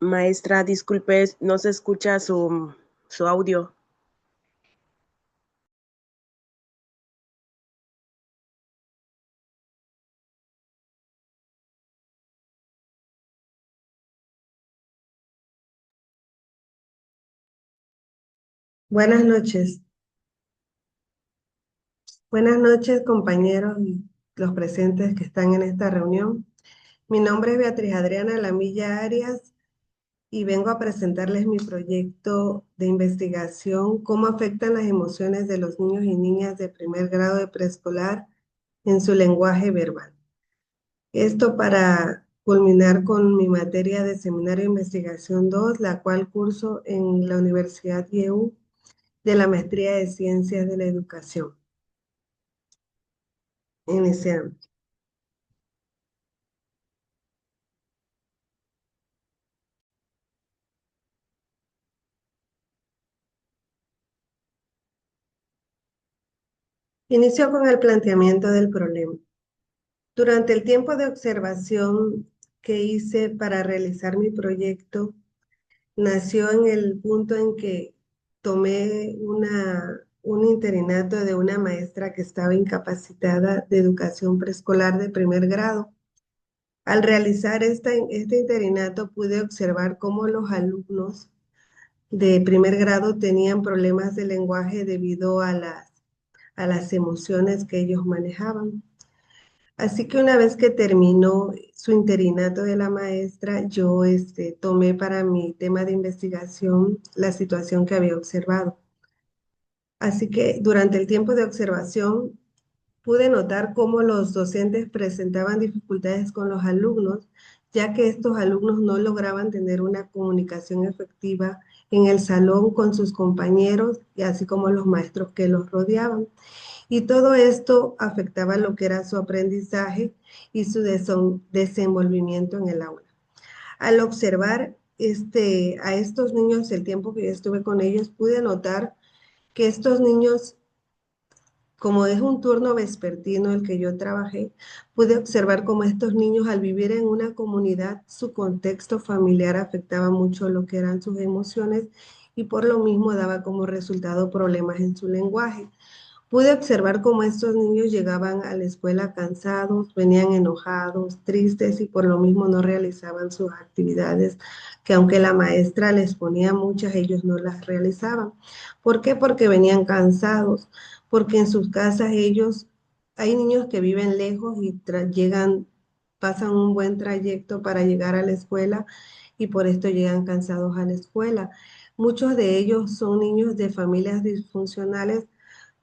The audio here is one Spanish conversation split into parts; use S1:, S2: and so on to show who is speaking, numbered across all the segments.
S1: Maestra, disculpe, no se escucha su audio.
S2: Buenas noches. Buenas noches, compañeros y los presentes que están en esta reunión. Mi nombre es Beatriz Adriana Lamilla Arias y vengo a presentarles mi proyecto de investigación, cómo afectan las emociones de los niños y niñas de primer grado de preescolar en su lenguaje verbal. Esto para culminar con mi materia de Seminario de Investigación 2, la cual curso en la Universidad IEU de la Maestría de Ciencias de la Educación. Iniciamos. Inicio con el planteamiento del problema. Durante el tiempo de observación que hice para realizar mi proyecto, nació en el punto en que tomé un interinato de una maestra que estaba incapacitada de educación preescolar de primer grado. Al realizar este interinato pude observar cómo los alumnos de primer grado tenían problemas de lenguaje debido a las emociones que ellos manejaban. Así que una vez que terminó su interinato de la maestra, yo tomé para mi tema de investigación la situación que había observado. Así que durante el tiempo de observación pude notar cómo los docentes presentaban dificultades con los alumnos, ya que estos alumnos no lograban tener una comunicación efectiva en el salón con sus compañeros y así como los maestros que los rodeaban. Y todo esto afectaba lo que era su aprendizaje y su desenvolvimiento en el aula. Al observar a estos niños, el tiempo que yo estuve con ellos, pude notar que estos niños, como es un turno vespertino el que yo trabajé, pude observar cómo estos niños al vivir en una comunidad, su contexto familiar afectaba mucho lo que eran sus emociones y por lo mismo daba como resultado problemas en su lenguaje. Pude observar cómo estos niños llegaban a la escuela cansados, venían enojados, tristes y por lo mismo no realizaban sus actividades, que aunque la maestra les ponía muchas, ellos no las realizaban. ¿Por qué? Porque venían cansados, porque en sus casas hay niños que viven lejos y llegan, pasan un buen trayecto para llegar a la escuela y por esto llegan cansados a la escuela. Muchos de ellos son niños de familias disfuncionales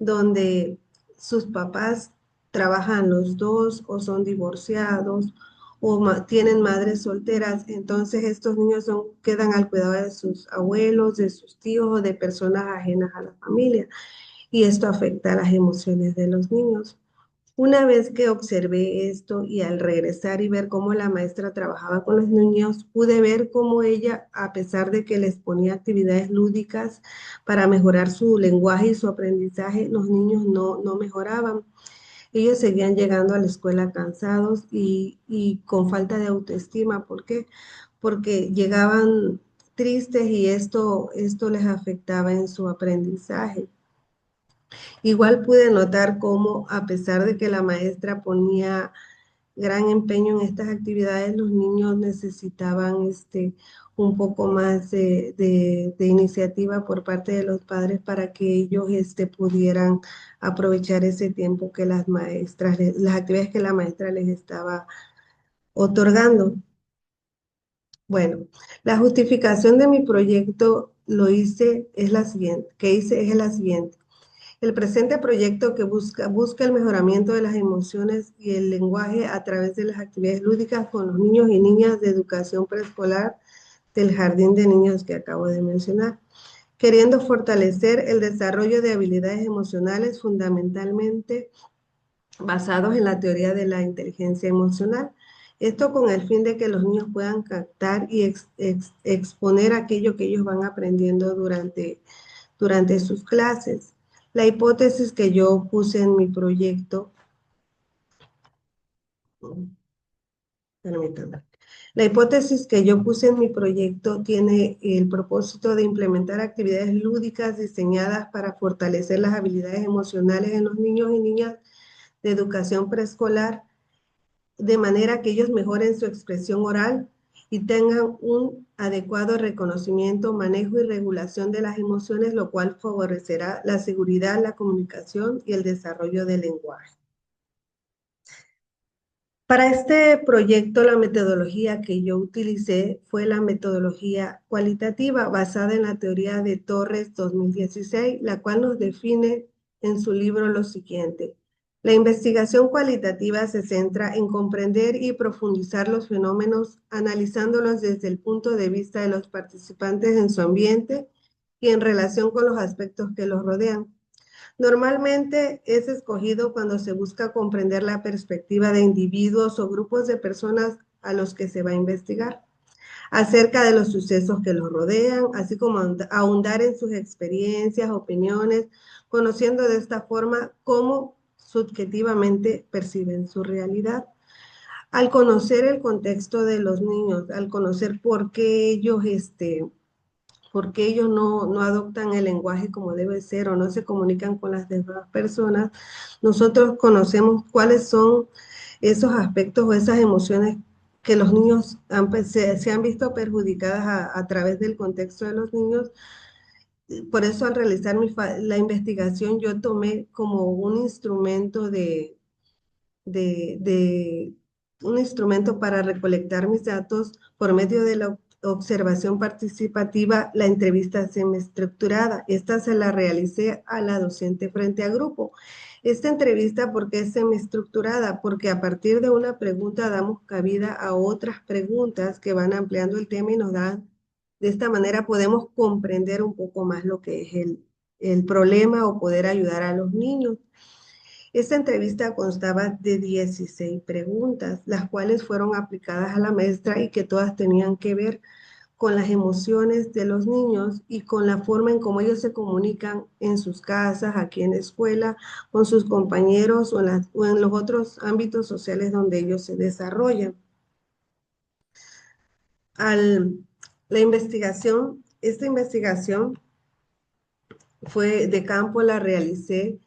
S2: donde sus papás trabajan los dos o son divorciados o tienen madres solteras, entonces estos niños quedan al cuidado de sus abuelos, de sus tíos o de personas ajenas a la familia y esto afecta a las emociones de los niños. Una vez que observé esto y al regresar y ver cómo la maestra trabajaba con los niños, pude ver cómo ella, a pesar de que les ponía actividades lúdicas para mejorar su lenguaje y su aprendizaje, los niños no mejoraban. Ellos seguían llegando a la escuela cansados y con falta de autoestima. ¿Por qué? Porque llegaban tristes y esto les afectaba en su aprendizaje. Igual pude notar cómo, a pesar de que la maestra ponía gran empeño en estas actividades, los niños necesitaban un poco más de iniciativa por parte de los padres para que ellos pudieran aprovechar ese tiempo que las maestras, las actividades que la maestra les estaba otorgando. Bueno, la justificación de mi proyecto es la siguiente, que hice es la siguiente. El presente proyecto que busca el mejoramiento de las emociones y el lenguaje a través de las actividades lúdicas con los niños y niñas de educación preescolar del jardín de niños que acabo de mencionar, queriendo fortalecer el desarrollo de habilidades emocionales fundamentalmente basados en la teoría de la inteligencia emocional. Esto con el fin de que los niños puedan captar y exponer aquello que ellos van aprendiendo durante sus clases. La hipótesis que yo puse en mi proyecto, permítanme, La hipótesis que yo puse en mi proyecto tiene el propósito de implementar actividades lúdicas diseñadas para fortalecer las habilidades emocionales en los niños y niñas de educación preescolar, de manera que ellos mejoren su expresión oral y tengan un adecuado reconocimiento, manejo y regulación de las emociones, lo cual favorecerá la seguridad, la comunicación y el desarrollo del lenguaje. Para este proyecto, la metodología que yo utilicé fue la metodología cualitativa basada en la teoría de Torres 2016, la cual nos define en su libro lo siguiente. La investigación cualitativa se centra en comprender y profundizar los fenómenos, analizándolos desde el punto de vista de los participantes en su ambiente y en relación con los aspectos que los rodean. Normalmente es escogido cuando se busca comprender la perspectiva de individuos o grupos de personas a los que se va a investigar, acerca de los sucesos que los rodean, así como ahondar en sus experiencias, opiniones, conociendo de esta forma cómo subjetivamente perciben su realidad. Al conocer el contexto de los niños, al conocer por qué ellos no adoptan el lenguaje como debe ser o no se comunican con las demás personas, nosotros conocemos cuáles son esos aspectos o esas emociones que los niños se han visto perjudicadas a través del contexto de los niños. Por eso al realizar la investigación yo tomé como un instrumento de un instrumento para recolectar mis datos por medio de la observación participativa, la entrevista semiestructurada. Esta se la realicé a la docente frente a grupo. Esta entrevista, ¿por qué es semiestructurada? Porque a partir de una pregunta damos cabida a otras preguntas que van ampliando el tema y nos dan, de esta manera podemos comprender un poco más lo que es el problema o poder ayudar a los niños. Esta entrevista constaba de 16 preguntas, las cuales fueron aplicadas a la maestra y que todas tenían que ver con las emociones de los niños y con la forma en cómo ellos se comunican en sus casas, aquí en la escuela, con sus compañeros o en los otros ámbitos sociales donde ellos se desarrollan. Esta investigación fue de campo, la realicé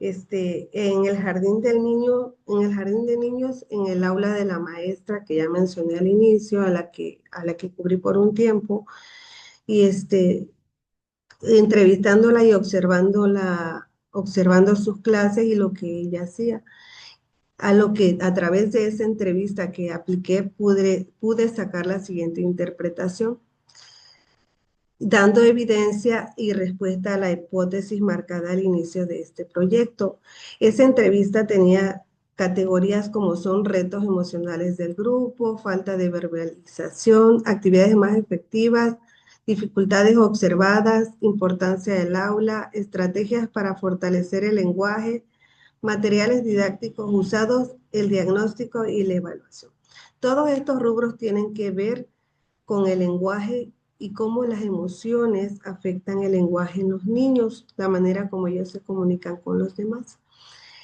S2: en el jardín del niño, en el jardín de niños, en el aula de la maestra que ya mencioné al inicio, a la que cubrí por un tiempo, y entrevistándola y observando sus clases y lo que ella hacía. A través de esa entrevista que apliqué pude sacar la siguiente interpretación, dando evidencia y respuesta a la hipótesis marcada al inicio de este proyecto. Esa entrevista tenía categorías como son retos emocionales del grupo, falta de verbalización, actividades más efectivas, dificultades observadas, importancia del aula, estrategias para fortalecer el lenguaje, materiales didácticos usados, el diagnóstico y la evaluación. Todos estos rubros tienen que ver con el lenguaje y cómo las emociones afectan el lenguaje en los niños, la manera como ellos se comunican con los demás.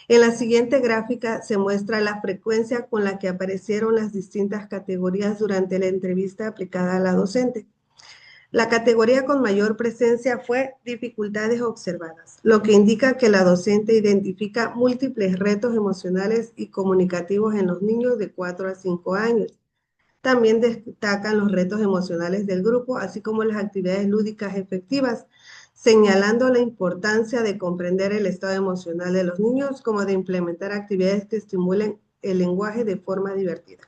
S2: En la siguiente gráfica se muestra la frecuencia con la que aparecieron las distintas categorías durante la entrevista aplicada a la docente. La categoría con mayor presencia fue dificultades observadas, lo que indica que la docente identifica múltiples retos emocionales y comunicativos en los niños de 4 a 5 años. También destacan los retos emocionales del grupo, así como las actividades lúdicas efectivas, señalando la importancia de comprender el estado emocional de los niños, como de implementar actividades que estimulen el lenguaje de forma divertida.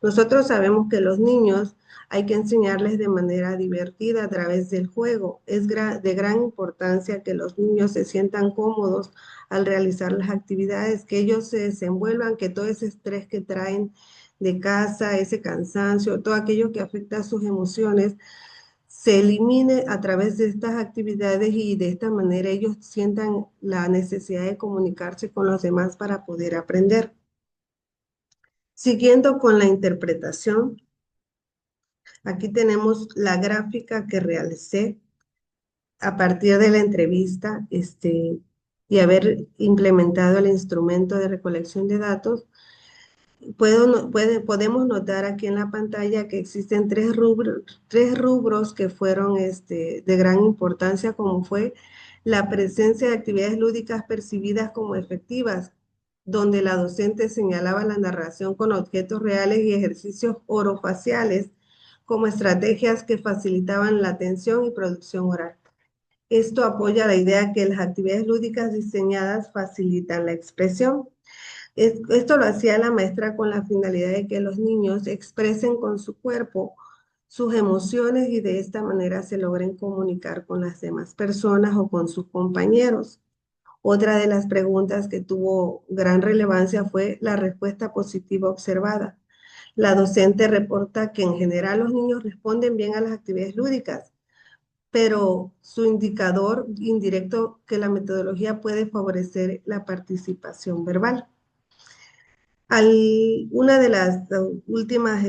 S2: Nosotros sabemos que los niños hay que enseñarles de manera divertida a través del juego. Es de gran importancia que los niños se sientan cómodos al realizar las actividades, que ellos se desenvuelvan, que todo ese estrés que traen de casa, ese cansancio, todo aquello que afecta a sus emociones, se elimine a través de estas actividades y de esta manera ellos sientan la necesidad de comunicarse con los demás para poder aprender. Siguiendo con la interpretación, aquí tenemos la gráfica que realicé a partir de la entrevista y haber implementado el instrumento de recolección de datos. Podemos notar aquí en la pantalla que existen tres rubros que fueron de gran importancia, como fue la presencia de actividades lúdicas percibidas como efectivas, donde la docente señalaba la narración con objetos reales y ejercicios orofaciales como estrategias que facilitaban la atención y producción oral. Esto apoya la idea que las actividades lúdicas diseñadas facilitan la expresión. Esto lo hacía la maestra con la finalidad de que los niños expresen con su cuerpo sus emociones y de esta manera se logren comunicar con las demás personas o con sus compañeros. Otra de las preguntas que tuvo gran relevancia fue la respuesta positiva observada. La docente reporta que en general los niños responden bien a las actividades lúdicas, pero su indicador indirecto que la metodología puede favorecer la participación verbal. Una de las últimas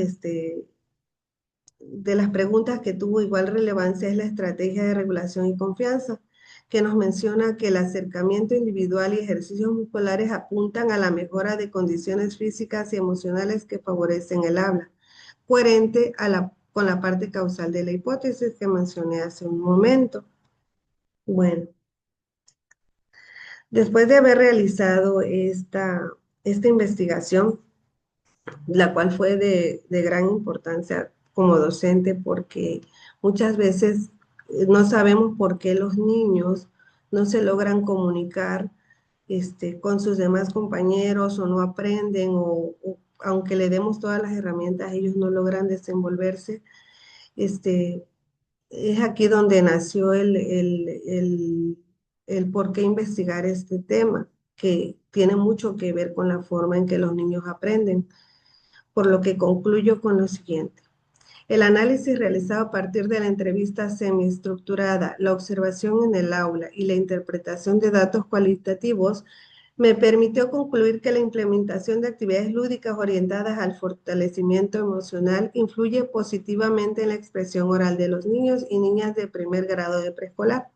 S2: de las preguntas que tuvo igual relevancia es la estrategia de regulación y confianza, que nos menciona que el acercamiento individual y ejercicios musculares apuntan a la mejora de condiciones físicas y emocionales que favorecen el habla, coherente con la parte causal de la hipótesis que mencioné hace un momento. Bueno, después de haber realizado esta investigación, la cual fue de gran importancia como docente porque muchas veces no sabemos por qué los niños no se logran comunicar con sus demás compañeros o no aprenden o aunque le demos todas las herramientas, ellos no logran desenvolverse. Este, es aquí donde nació el por qué investigar este tema, que tiene mucho que ver con la forma en que los niños aprenden, por lo que concluyo con lo siguiente. El análisis realizado a partir de la entrevista semiestructurada, la observación en el aula y la interpretación de datos cualitativos me permitió concluir que la implementación de actividades lúdicas orientadas al fortalecimiento emocional influye positivamente en la expresión oral de los niños y niñas de primer grado de preescolar.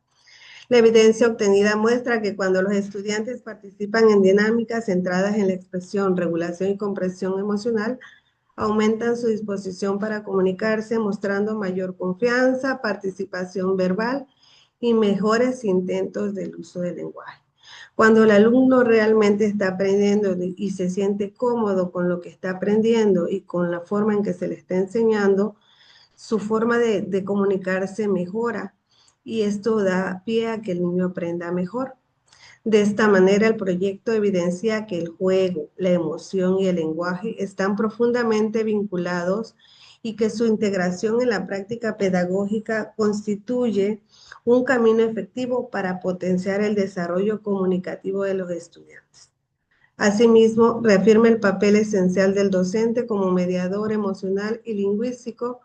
S2: La evidencia obtenida muestra que cuando los estudiantes participan en dinámicas centradas en la expresión, regulación y comprensión emocional, aumentan su disposición para comunicarse, mostrando mayor confianza, participación verbal y mejores intentos del uso del lenguaje. Cuando el alumno realmente está aprendiendo y se siente cómodo con lo que está aprendiendo y con la forma en que se le está enseñando, su forma de comunicarse mejora y esto da pie a que el niño aprenda mejor. De esta manera, el proyecto evidencia que el juego, la emoción y el lenguaje están profundamente vinculados y que su integración en la práctica pedagógica constituye un camino efectivo para potenciar el desarrollo comunicativo de los estudiantes. Asimismo, reafirma el papel esencial del docente como mediador emocional y lingüístico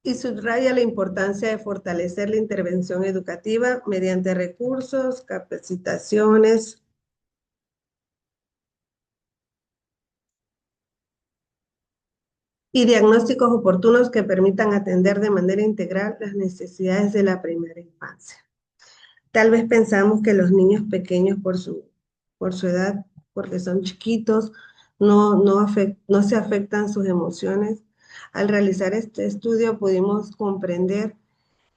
S2: y subraya la importancia de fortalecer la intervención educativa mediante recursos, capacitaciones y diagnósticos oportunos que permitan atender de manera integral las necesidades de la primera infancia. Tal vez pensamos que los niños pequeños por su edad, porque son chiquitos, no se afectan sus emociones. Al realizar este estudio pudimos comprender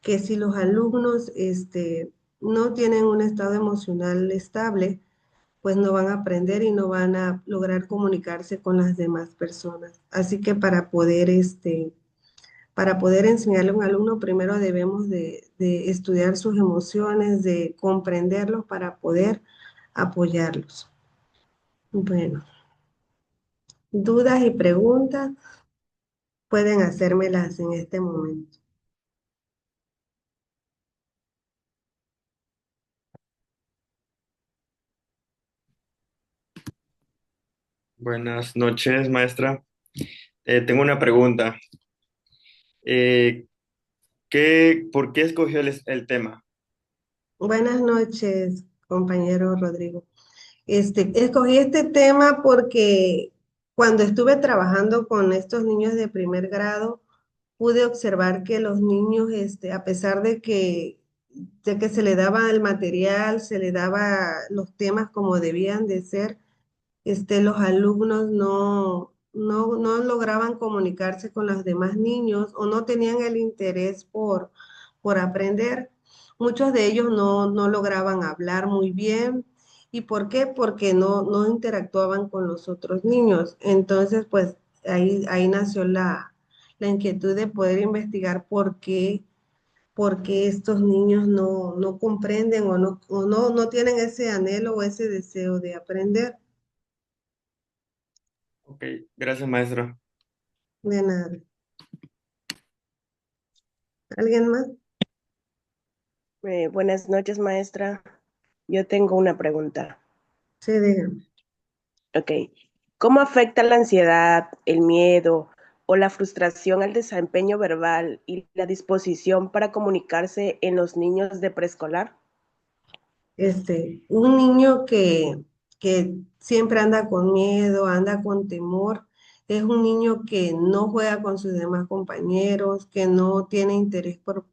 S2: que si los alumnos no tienen un estado emocional estable, pues no van a aprender y no van a lograr comunicarse con las demás personas. Así que para poder enseñarle a un alumno, primero debemos de estudiar sus emociones, de comprenderlos para poder apoyarlos. Bueno, dudas y preguntas pueden hacérmelas en este momento.
S3: Buenas noches, maestra. Tengo una pregunta. Eh, ¿Por qué escogió el tema?
S2: Buenas noches, compañero Rodrigo. Escogí este tema porque cuando estuve trabajando con estos niños de primer grado, pude observar que los niños, a pesar de que se le daba el material, se le daba los temas como debían de ser, los alumnos no lograban comunicarse con los demás niños o no tenían el interés por aprender. Muchos de ellos no lograban hablar muy bien. ¿Y por qué? Porque no interactuaban con los otros niños. Entonces, pues ahí nació la inquietud de poder investigar por qué estos niños no comprenden o no tienen ese anhelo o ese deseo de aprender.
S3: Ok, gracias, maestra.
S2: De nada. ¿Alguien más?
S1: Buenas noches, maestra. Yo tengo una pregunta.
S2: Sí, dígame.
S1: Ok. ¿Cómo afecta la ansiedad, el miedo o la frustración al desempeño verbal y la disposición para comunicarse en los niños de preescolar?
S2: Un niño que siempre anda con miedo, anda con temor, es un niño que no juega con sus demás compañeros, que no tiene interés por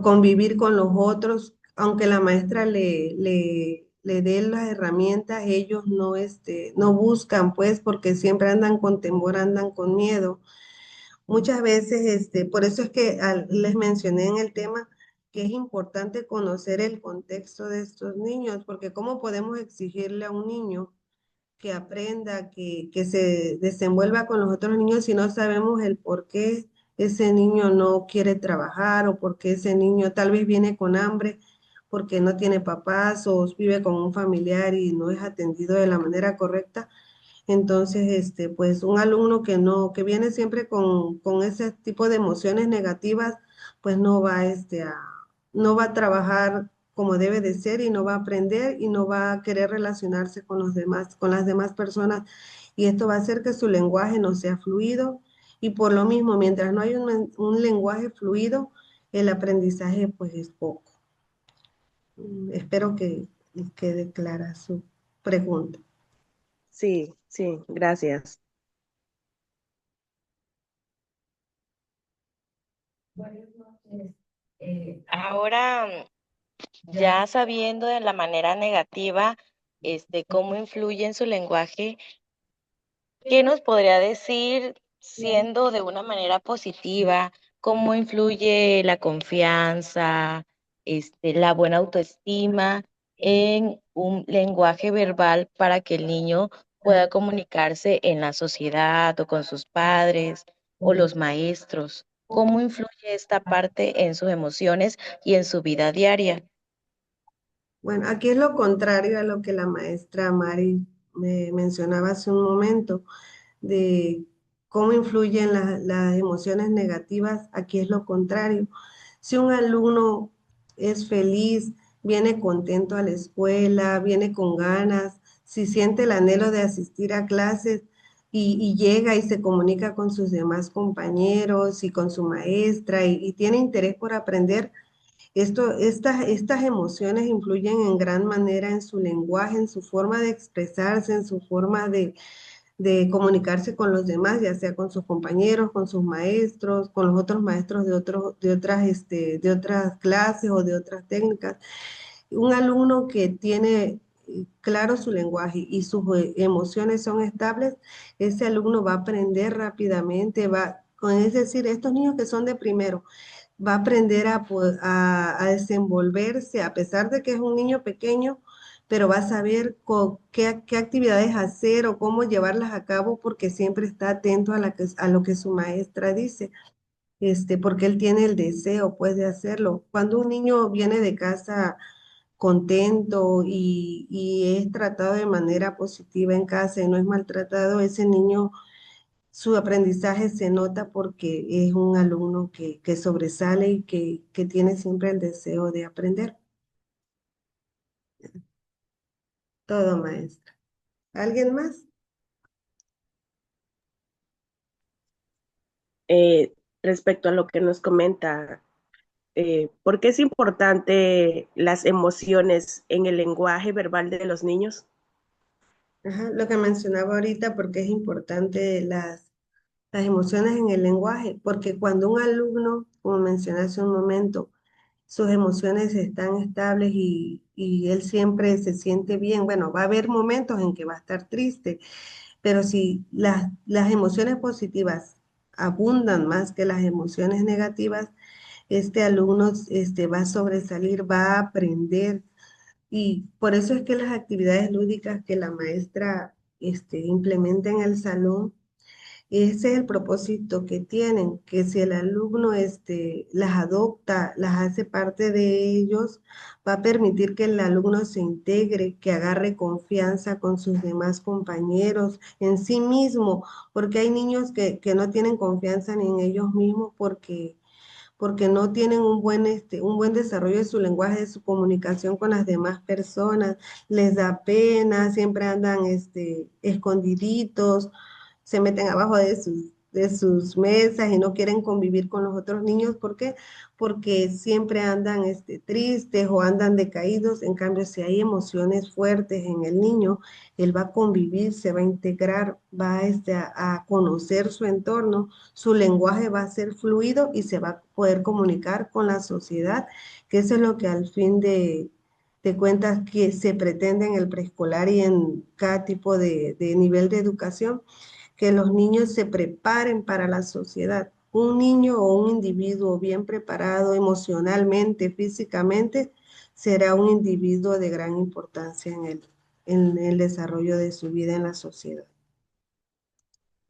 S2: convivir con los otros, aunque la maestra le dé las herramientas, ellos no buscan, pues, porque siempre andan con temor, andan con miedo. Muchas veces, por eso es que les mencioné en el tema que es importante conocer el contexto de estos niños, porque ¿cómo podemos exigirle a un niño que aprenda, que se desenvuelva con los otros niños si no sabemos el por qué ese niño no quiere trabajar o por qué ese niño tal vez viene con hambre porque no tiene papás o vive con un familiar y no es atendido de la manera correcta? Entonces, pues un alumno que viene siempre con ese tipo de emociones negativas, pues no va a trabajar como debe de ser y no va a aprender y no va a querer relacionarse con los demás, con las demás personas. Y esto va a hacer que su lenguaje no sea fluido. Y por lo mismo, mientras no hay un lenguaje fluido, el aprendizaje pues es poco. Espero que quede clara su pregunta.
S1: Sí, sí, gracias.
S4: Ahora, ya sabiendo de la manera negativa, cómo influye en su lenguaje, ¿qué nos podría decir siendo de una manera positiva? ¿Cómo influye la confianza, la buena autoestima en un lenguaje verbal para que el niño pueda comunicarse en la sociedad o con sus padres o los maestros? ¿Cómo influye esta parte en sus emociones y en su vida diaria?
S2: Bueno, aquí es lo contrario a lo que la maestra Mari me mencionaba hace un momento, de cómo influyen las emociones negativas. Aquí es lo contrario. Si un alumno es feliz, viene contento a la escuela, viene con ganas, si siente el anhelo de asistir a clases y llega y se comunica con sus demás compañeros y con su maestra y tiene interés por aprender, estas emociones influyen en gran manera en su lenguaje, en su forma de expresarse, en su forma de comunicarse con los demás, ya sea con sus compañeros, con sus maestros, con los otros maestros de otras clases o de otras técnicas. Un alumno que tiene claro su lenguaje y sus emociones son estables, ese alumno va a aprender rápidamente, es decir, estos niños que son de primero, va a aprender a desenvolverse, a pesar de que es un niño pequeño, pero va a saber qué actividades hacer o cómo llevarlas a cabo porque siempre está atento a lo que su maestra dice, porque él tiene el deseo, pues, de hacerlo. Cuando un niño viene de casa contento y es tratado de manera positiva en casa y no es maltratado, ese niño, su aprendizaje se nota porque es un alumno que sobresale y que tiene siempre el deseo de aprender. Todo, maestra. ¿Alguien más?
S1: Respecto a lo que nos comenta, ¿por qué es importante las emociones en el lenguaje verbal de los niños?
S2: Ajá, lo que mencionaba ahorita, porque es importante las emociones en el lenguaje, porque cuando un alumno, como mencioné hace un momento, sus emociones están estables y él siempre se siente bien. Bueno, va a haber momentos en que va a estar triste, pero si las emociones positivas abundan más que las emociones negativas, este alumno va a sobresalir, va a aprender. Y por eso es que las actividades lúdicas que la maestra implementa en el salón, ese es el propósito que tienen, que si el alumno las adopta, las hace parte de ellos, va a permitir que el alumno se integre, que agarre confianza con sus demás compañeros, en sí mismo, porque hay niños que no tienen confianza ni en ellos mismos porque no tienen un buen desarrollo de su lenguaje, de su comunicación con las demás personas, les da pena, siempre andan escondiditos, se meten abajo de sus mesas y no quieren convivir con los otros niños. ¿Por qué? Porque siempre andan tristes o andan decaídos. En cambio, si hay emociones fuertes en el niño, él va a convivir, se va a integrar, va a conocer su entorno, su lenguaje va a ser fluido y se va a poder comunicar con la sociedad, que eso es lo que al fin de cuentas que se pretende en el preescolar y en cada tipo de nivel de educación, que los niños se preparen para la sociedad. Un niño o un individuo bien preparado emocionalmente, físicamente, será un individuo de gran importancia en el desarrollo de su vida en la sociedad.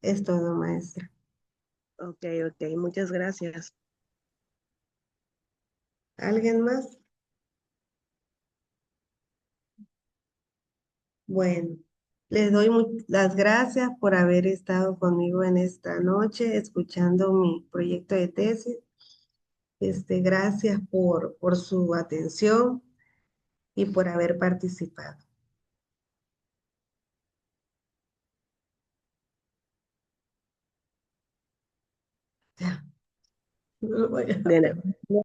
S2: Es todo, maestra.
S1: Ok, ok, muchas gracias.
S2: ¿Alguien más? Bueno, les doy las gracias por haber estado conmigo en esta noche escuchando mi proyecto de tesis. Gracias por su atención y por haber participado. Ya, no voy a-
S1: De nada.